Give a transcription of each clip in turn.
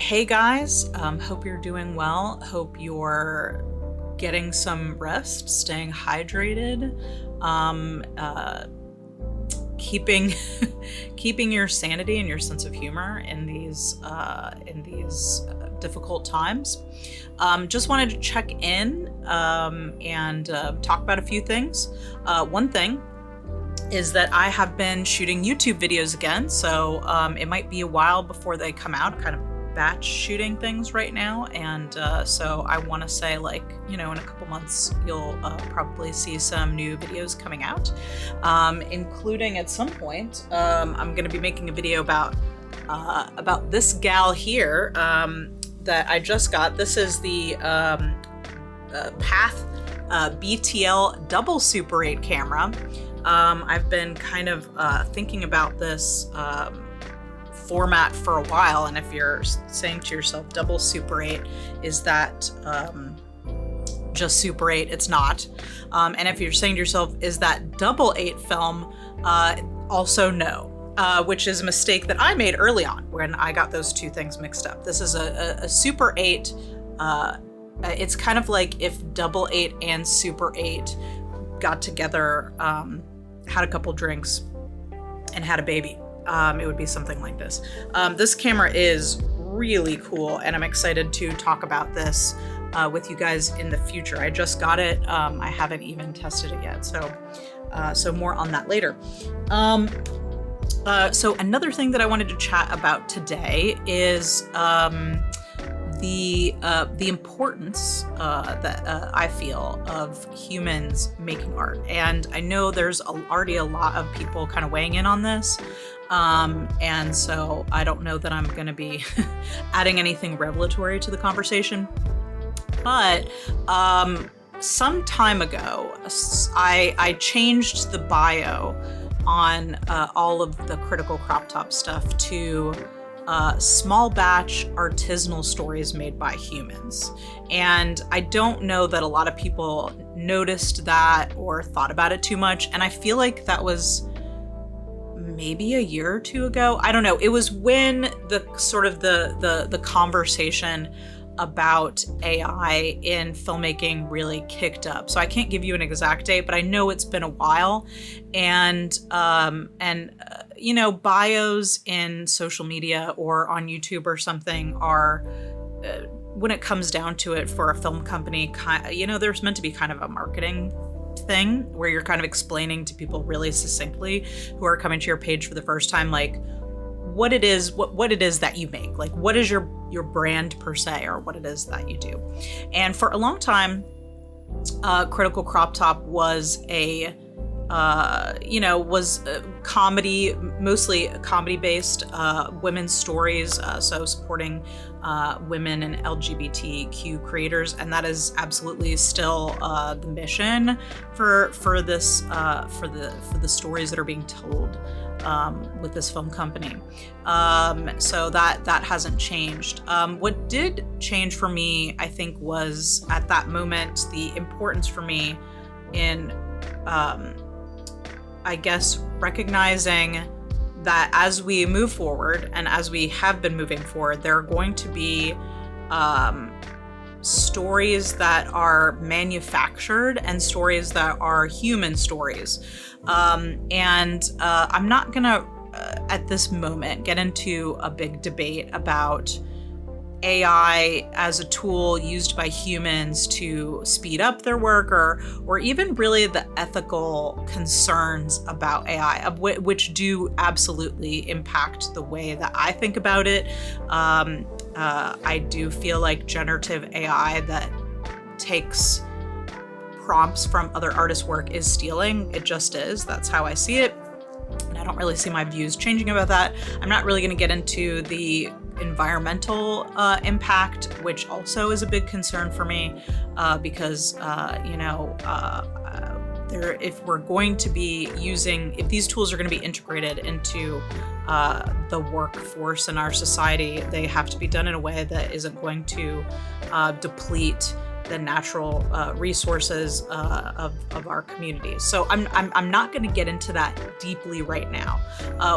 Hey guys, hope you're doing well. Hope you're getting some rest, staying hydrated, keeping keeping your sanity and your sense of humor in these difficult times. Just wanted to check in and talk about a few things. One thing is that I have been shooting YouTube videos again, so it might be a while before they come out. Kind of batch shooting things right now, and so I want to say, like, in a couple months you'll probably see some new videos coming out, including at some point I'm going to be making a video about this gal here that I just got. This is the Path BTL double Super 8 camera. I've been kind of thinking about this format for a while, and if you're saying to yourself, double Super 8, is that just Super 8? It's not. And if you're saying to yourself, is that double 8 film? Also no. Which is a mistake that I made early on when I got those two things mixed up. This is a Super 8. It's kind of like if double 8 and Super 8 got together, had a couple drinks, and had a baby. It would be something like this. This camera is really cool, and I'm excited to talk about this with you guys in the future. I just got it. I haven't even tested it yet, so more on that later. So another thing that I wanted to chat about today is the importance that I feel of humans making art. And I know there's already a lot of people kind of weighing in on this. And so I don't know that I'm going to be adding anything revelatory to the conversation. But some time ago, I changed the bio on all of the Critical Crop Top stuff to small batch artisanal stories made by humans. And I don't know that a lot of people noticed that or thought about it too much. And I feel like that was maybe a year or two ago. I don't know. It was when the sort of the conversation about AI in filmmaking really kicked up. So I can't give you an exact date, but I know it's been a while. And bios in social media or on YouTube or something are, when it comes down to it, for a film company, there's meant to be kind of a marketing thing where you're kind of explaining to people really succinctly who are coming to your page for the first time, like what it is that you make, like what is your brand per se, or what it is that you do. And for a long time, Critical Crop Top was a comedy, mostly comedy-based women's stories, so supporting women and LGBTQ creators, and that is absolutely still the mission for this for the stories that are being told with this film company. So that hasn't changed. What did change for me, I think, was at that moment the importance for me in I guess recognizing that as we move forward, and as we have been moving forward, there are going to be stories that are manufactured and stories that are human stories. And I'm not gonna, at this moment, get into a big debate about AI as a tool used by humans to speed up their work, or even really the ethical concerns about AI, which do absolutely impact the way that I think about it. I do feel like generative AI that takes prompts from other artists' work is stealing. It just is. That's how I see it. And I don't really see my views changing about that. I'm not really going to get into the environmental impact, which also is a big concern for me, because if we're going to be if these tools are going to be integrated into the workforce in our society, they have to be done in a way that isn't going to deplete the natural resources of our communities. So I'm not going to get into that deeply right now.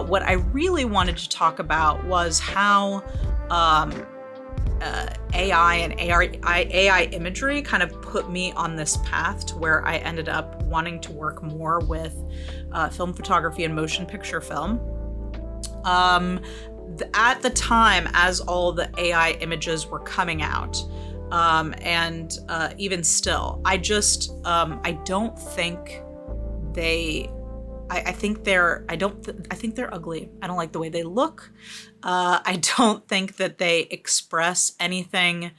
What I really wanted to talk about was how AI and AI imagery kind of put me on this path to where I ended up wanting to work more with film photography and motion picture film. At the time, as all the AI images were coming out, and even still, I don't think I think they're ugly. I don't like the way they look. I don't think that they express anything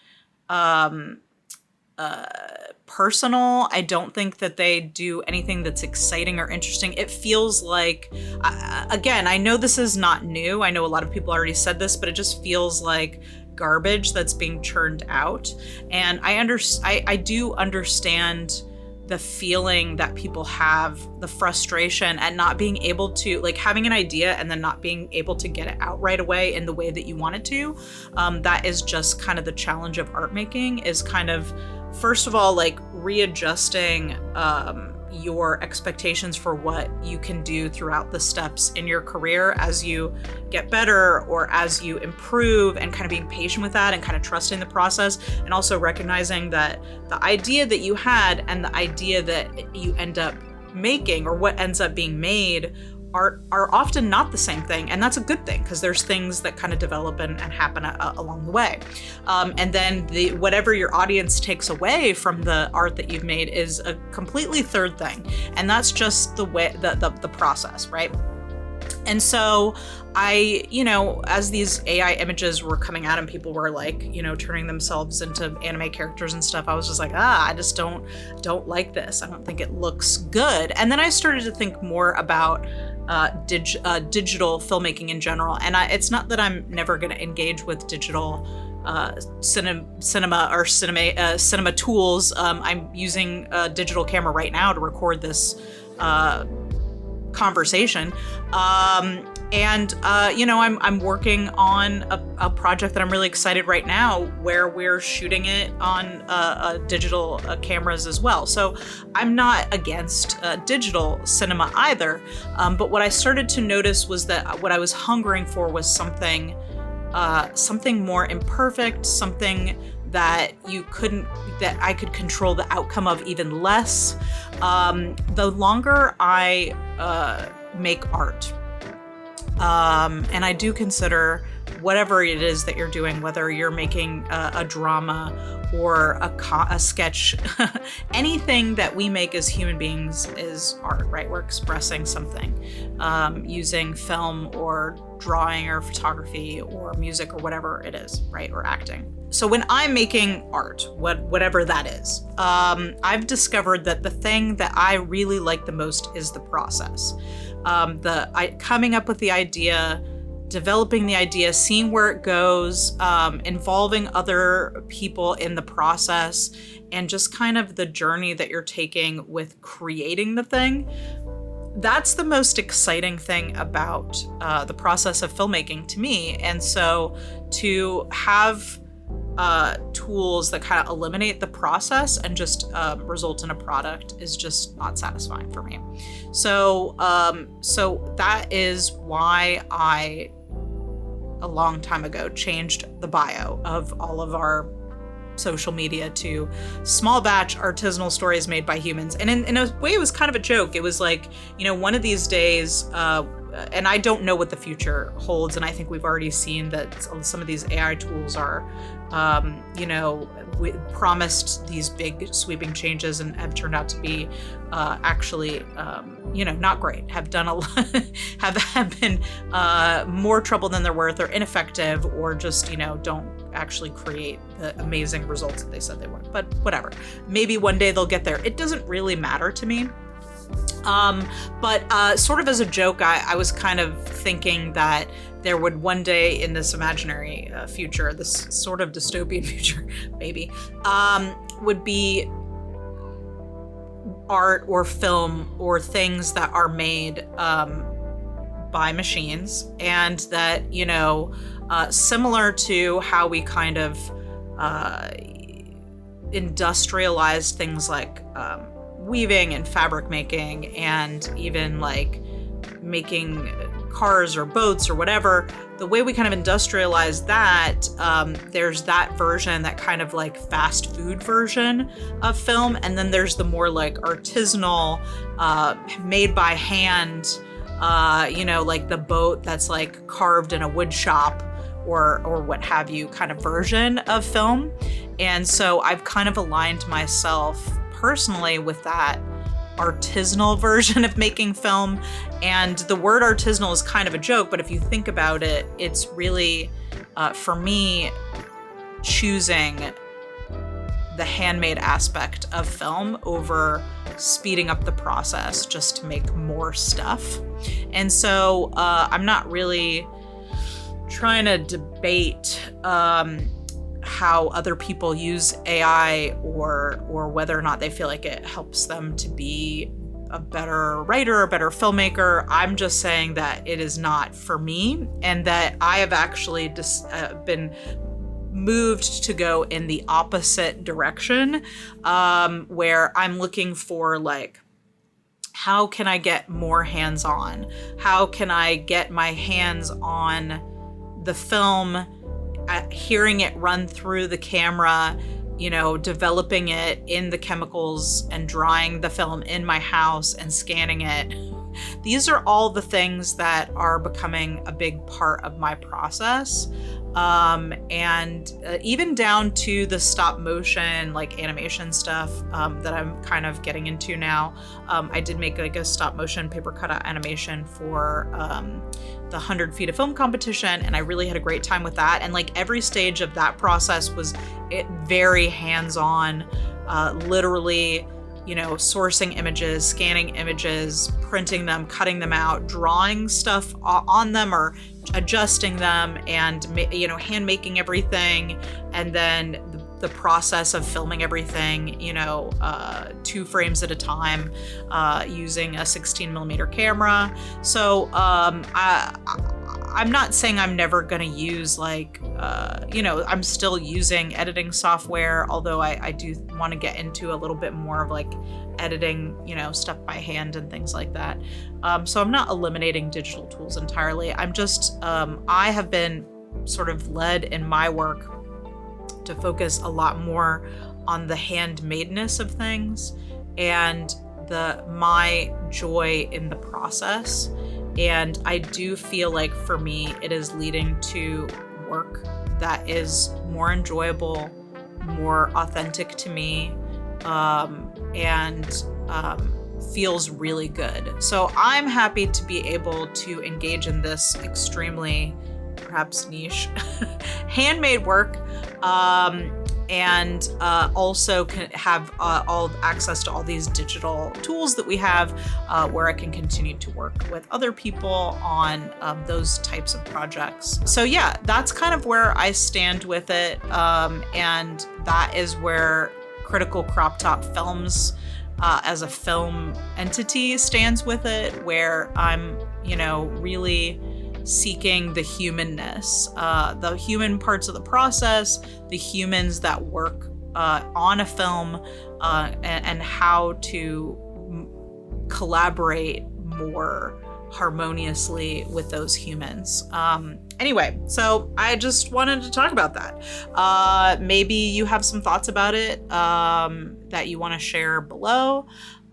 personal. I don't think that they do anything that's exciting or interesting. It feels like, again, I know this is not new. I know a lot of people already said this, but it just feels like garbage that's being churned out. And I do understand the feeling that people have, the frustration at not being able to, like, having an idea and then not being able to get it out right away in the way that you want it to. That is just kind of the challenge of art making, is kind of, first of all, like, readjusting your expectations for what you can do throughout the steps in your career as you get better or as you improve, and kind of being patient with that and kind of trusting the process, and also recognizing that the idea that you had and the idea that you end up making, or what ends up being made, are often not the same thing. And that's a good thing, because there's things that kind of develop and happen along the way. And then whatever your audience takes away from the art that you've made is a completely third thing. And that's just the way, the process, right? And so as these AI images were coming out and people were like, turning themselves into anime characters and stuff, I was just like, I just don't like this. I don't think it looks good. And then I started to think more about digital filmmaking in general. And it's not that I'm never going to engage with digital cinema tools. I'm using a digital camera right now to record this conversation. I'm working on a project that I'm really excited right now, where we're shooting it on digital cameras as well. So I'm not against digital cinema either. But what I started to notice was that what I was hungering for was something more imperfect, something that I could control the outcome of even less. The longer I make art, and I do consider whatever it is that you're doing, whether you're making a drama or a sketch, anything that we make as human beings is art, right? We're expressing something using film or drawing or photography or music or whatever it is, right? Or acting. So when I'm making art, whatever that is, I've discovered that the thing that I really like the most is the process. Coming up with the idea, developing the idea, seeing where it goes, involving other people in the process, and just kind of the journey that you're taking with creating the thing. That's the most exciting thing about the process of filmmaking to me. And so to have tools that kind of eliminate the process and just result in a product is just not satisfying for me. So that is why I, a long time ago, changed the bio of all of our social media to small batch artisanal stories made by humans. And in a way, it was kind of a joke. It was like, one of these days, and I don't know what the future holds. And I think we've already seen that some of these AI tools are, we promised these big sweeping changes and have turned out to be actually, not great, have done a lot, have been more trouble than they're worth, or ineffective, or just, don't actually create the amazing results that they said they would. But whatever, maybe one day they'll get there. It doesn't really matter to me. But sort of as a joke, I was kind of thinking that there would one day in this imaginary future, this sort of dystopian future, maybe, would be art or film or things that are made by machines, and that, similar to how we kind of industrialized things like weaving and fabric making, and even like making cars or boats or whatever, the way we kind of industrialize that, there's that version, that kind of like fast food version of film. And then there's the more like artisanal, made by hand, like the boat that's like carved in a wood shop or what have you kind of version of film. And so I've kind of aligned myself personally with that artisanal version of making film. And the word artisanal is kind of a joke, but if you think about it, it's really, for me, choosing the handmade aspect of film over speeding up the process just to make more stuff. And so I'm not really trying to debate how other people use AI or whether or not they feel like it helps them to be a better writer, a better filmmaker. I'm just saying that it is not for me, and that I have actually just been moved to go in the opposite direction, where I'm looking for like, how can I get more hands-on? How can I get my hands on the film, hearing it run through the camera, developing it in the chemicals and drying the film in my house and scanning it. These are all the things that are becoming a big part of my process. And even down to the stop motion, like animation stuff, that I'm kind of getting into now. I did make like a stop motion paper cutout animation for the 100 Feet of Film competition, and I really had a great time with that. And like every stage of that process was very hands-on, literally, sourcing images, scanning images, printing them, cutting them out, drawing stuff on them or adjusting them, and hand making everything, and then the process of filming everything 2 frames at a time, using a 16mm camera. So I'm not saying I'm never gonna use I'm still using editing software, although I do want to get into a little bit more of like editing, stuff by hand and things like that. So I'm not eliminating digital tools entirely. I'm just, I have been sort of led in my work to focus a lot more on the handmadeness of things and my joy in the process. And I do feel like for me, it is leading to work that is more enjoyable, more authentic to me, and feels really good. So I'm happy to be able to engage in this extremely, perhaps niche, handmade work, and also can have all access to all these digital tools that we have, where I can continue to work with other people on those types of projects. So yeah, that's kind of where I stand with it, and that is where Critical Crop Top Films as a film entity stands with it, where I'm, really seeking the humanness, the human parts of the process, the humans that work on a film, and how to collaborate more harmoniously with those humans. Anyway, so I just wanted to talk about that. Maybe you have some thoughts about it that you want to share below.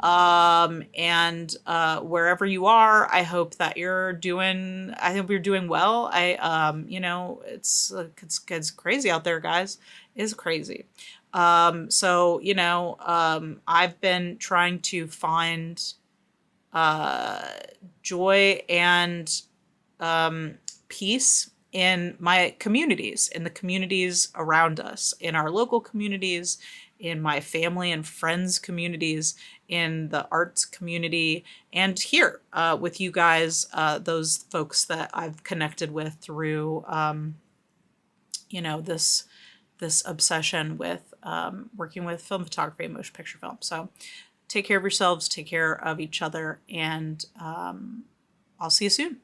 And wherever you are, I hope that you're doing well. It's crazy out there, guys. It's crazy. So, I've been trying to find joy and peace in my communities, in the communities around us, in our local communities, in my family and friends communities, in the arts community, and here with you guys, those folks that I've connected with through, this obsession with working with film photography and motion picture film. So take care of yourselves, take care of each other, and I'll see you soon.